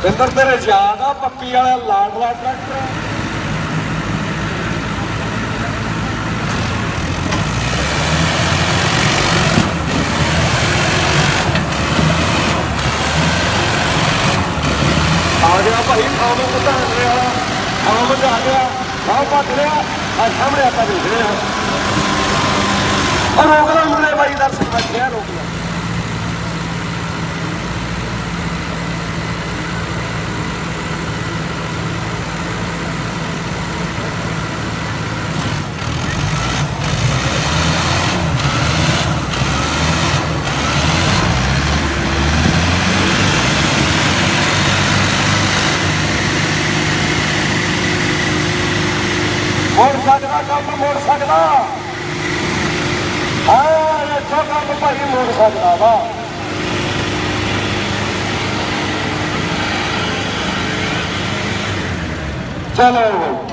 ਇੰਦਰ ਤੇਰੇ ਯਾਦ ਆ ਪੱਪੀ ਵਾਲਾ ਲਾਡਲਾ ਟਰੈਕਟਰ ਆ ਗਿਆ ਭਾਈ ਆਮ ਵਧਾਣੇ ਵਾਲਾ ਆਮ ਵਧਾ ਗਿਆ ਆਹ ਭੱਜ ਰਿਹਾ ਆ ਸਾਹਮਣੇ ਆਪਾਂ ਦੇਖ ਰਹੇ ਹਾਂ ਔਰ ਰੋਕਦਾ ਮੁੰਡੇ ਬਾਈ ਦਰਸ਼ਕ ਬੈਠਿਆ ਰੋਕਦਾ ਮੁੜ ਸਕਦਾ ਕੰਮ ਮੁੜ ਸਕਦਾ ਹਾਂ ਇੱਥੋਂ ਕੰਮ ਭਾਈ ਮੁੜ ਸਕਦਾ ਵਾ ਚਲੋ